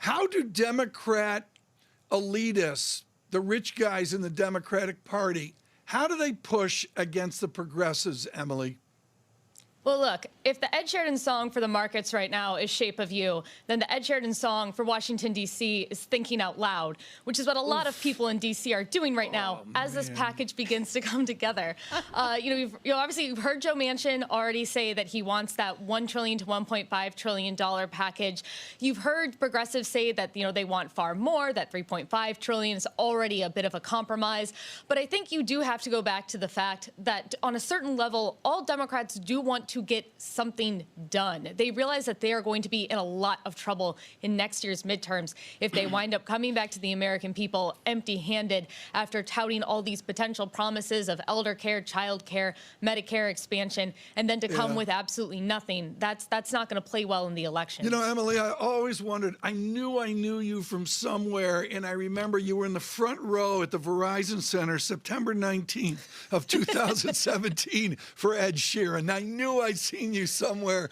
How do Democrat elitists, the rich guys in the Democratic Party, how do they push against the progressives, Emily? Well, look, if the Ed Sheeran song for the markets right now is Shape of You, then the Ed Sheeran song for Washington, D.C. is Thinking Out Loud, which is what a lot of people in D.C. are doing right now as this package begins to come together. Obviously, you've heard Joe Manchin already say that he wants that $1 trillion to $1.5 trillion package. You've heard progressives say that, they want far more, that $3.5 trillion is already a bit of a compromise. But I think you do have to go back to the fact that on a certain level, all Democrats do want to get something done. They realize that they are going to be in a lot of trouble in next year's midterms if they wind up coming back to the American people empty-handed after touting all these potential promises of elder care, child care, Medicare expansion, and then to come with absolutely nothing. That's not going to play well in the election. Emily, I always wondered, I knew you from somewhere, and I remember you were in the front row at the Verizon Center September 19th of 2017 for Ed Sheeran. I knew I'd seen you somewhere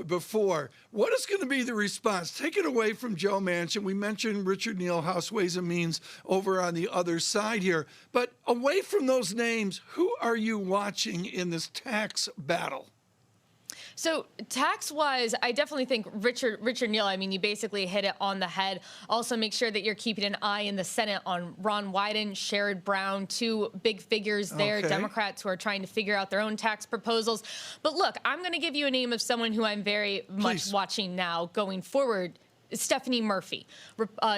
before. What is going to be the response? Take it away from Joe Manchin. We mentioned Richard Neal, House Ways and Means, over on the other side here. But away from those names, who are you watching in this tax battle? So tax-wise, I definitely think Richard Neal, you basically hit it on the head. Also make sure that you're keeping an eye in the Senate on Ron Wyden, Sherrod Brown, two big figures there, Democrats who are trying to figure out their own tax proposals. But look, I'm going to give you a name of someone who I'm very much watching now going forward. Stephanie Murphy.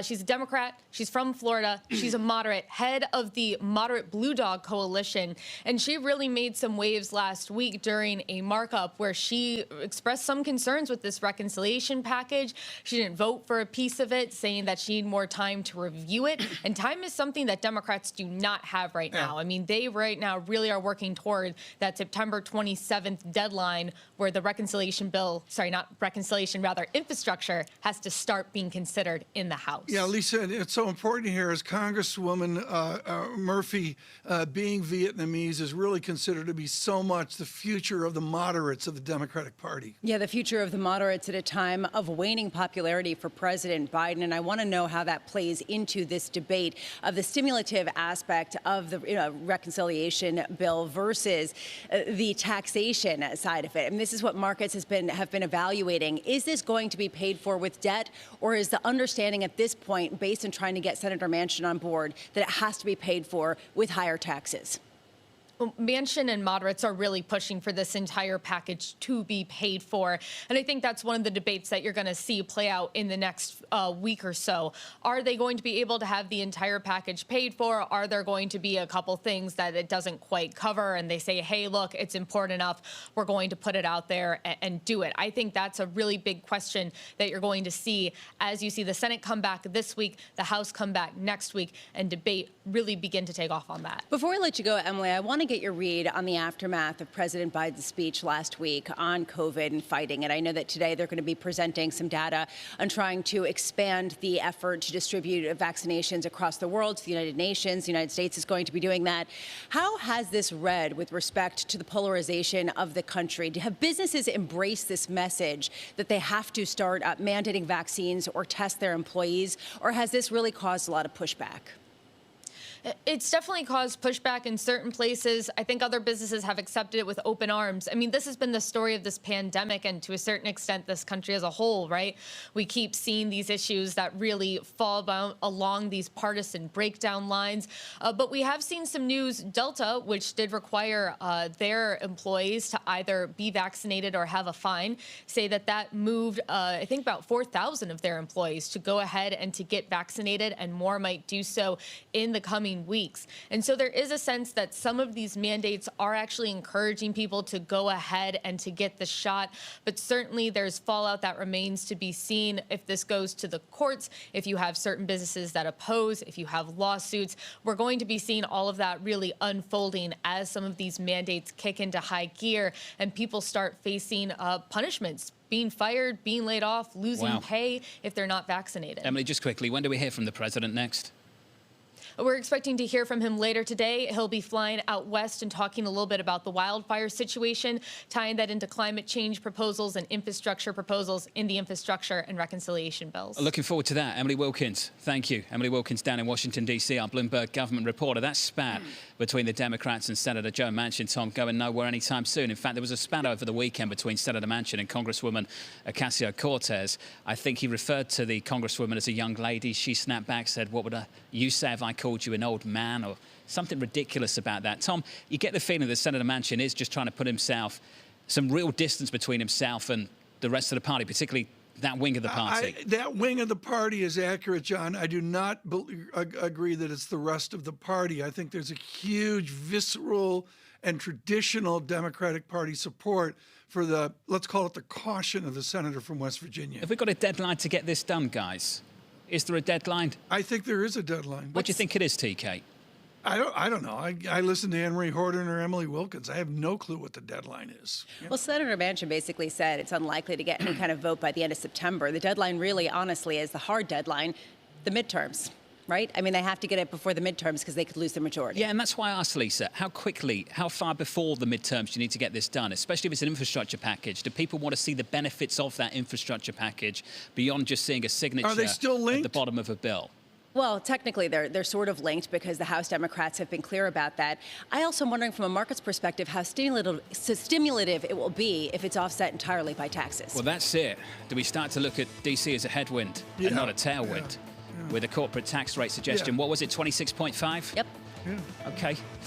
She's a Democrat. She's from Florida. She's a moderate, head of the moderate Blue Dog Coalition. And she really made some waves last week during a markup where she expressed some concerns with this reconciliation package. She didn't vote for a piece of it, saying that she needed more time to review it. And time is something that Democrats do not have right now. They right now really are working toward that September 27th deadline where the reconciliation bill, infrastructure has to start being considered in the House. Yeah, Lisa, it's so important here as Congresswoman Murphy being Vietnamese is really considered to be so much the future of the moderates of the Democratic Party. Yeah, the future of the moderates at a time of waning popularity for President Biden. And I want to know how that plays into this debate of the stimulative aspect of the reconciliation bill versus the taxation side of it. And this is what markets have been evaluating. Is this going to be paid for with debt? Or is the understanding at this point, based on trying to get Senator Manchin on board, that it has to be paid for with higher taxes? Well, Manchin and moderates are really pushing for this entire package to be paid for. And I think that's one of the debates that you're going to see play out in the next week or so. Are they going to be able to have the entire package paid for? Are there going to be a couple things that it doesn't quite cover and they say, hey, look, it's important enough, we're going to put it out there and do it? I think that's a really big question that you're going to see as you see the Senate come back this week, the House come back next week, and debate really begin to take off on that. Before I let you go, Emily, I want to get your read on the aftermath of President Biden's speech last week on COVID and fighting it. I know that today they're going to be presenting some data on trying to expand the effort to distribute vaccinations across the world to the United Nations. The United States is going to be doing that. How has this read with respect to the polarization of the country? Have businesses embraced this message that they have to start mandating vaccines or test their employees, or has this really caused a lot of pushback? It's definitely caused pushback in certain places. I think other businesses have accepted it with open arms. This has been the story of this pandemic and to a certain extent this country as a whole, right? We keep seeing these issues that really fall along these partisan breakdown lines. But we have seen some news. Delta, which did require their employees to either be vaccinated or have a fine, say that moved, I think, about 4,000 of their employees to go ahead and to get vaccinated, and more might do so in the coming weeks. And so there is a sense that some of these mandates are actually encouraging people to go ahead and to get the shot. But certainly there's fallout that remains to be seen if this goes to the courts, if you have certain businesses that oppose, if you have lawsuits. We're going to be seeing all of that really unfolding as some of these mandates kick into high gear and people start facing punishments, being fired, being laid off, losing pay if they're not vaccinated. Emily, just quickly, when do we hear from the president next? We're expecting to hear from him later today. He'll be flying out west and talking a little bit about the wildfire situation, tying that into climate change proposals and infrastructure proposals in the infrastructure and reconciliation bills. Looking forward to that. Emily Wilkins, thank you. Emily Wilkins down in Washington, D.C., our Bloomberg government reporter. That spat between the Democrats and Senator Joe Manchin, Tom, going nowhere anytime soon. In fact, there was a spat over the weekend between Senator Manchin and Congresswoman Ocasio-Cortez. I think he referred to the Congresswoman as a young lady. She snapped back, said, "What would you say if I called you an old man?" or something ridiculous about that. Tom, you get the feeling that Senator Manchin is just trying to put himself some real distance between himself and the rest of the party, particularly that wing of the party. That wing of the party is accurate, John. I do not agree that it's the rest of the party. I think there's a huge visceral and traditional Democratic Party support for the, let's call it the caution of the senator from West Virginia. Have we got a deadline to get this done, guys? Is there a deadline? I think there is a deadline. What do you think it is, TK? I don't know. I listen to Anne Marie Horton or Emily Wilkins. I have no clue what the deadline is. Well, Senator Manchin basically said it's unlikely to get any kind of vote by the end of September. The deadline really, honestly, is the hard deadline, the midterms, right? I mean, they have to get it before the midterms because they could lose the majority. Yeah, and that's why I asked Lisa, how quickly, how far before the midterms do you need to get this done, especially if it's an infrastructure package? Do people want to see the benefits of that infrastructure package beyond just seeing a signature Are they still linked? at the bottom of a bill? Well, technically, they're sort of linked because the House Democrats have been clear about that. I also am wondering from a market's perspective how stimulative it will be if it's offset entirely by taxes. Well, that's it. Do we start to look at DC as a headwind and not a tailwind? With a corporate tax rate suggestion, what was it, 26.5? Yep. Okay.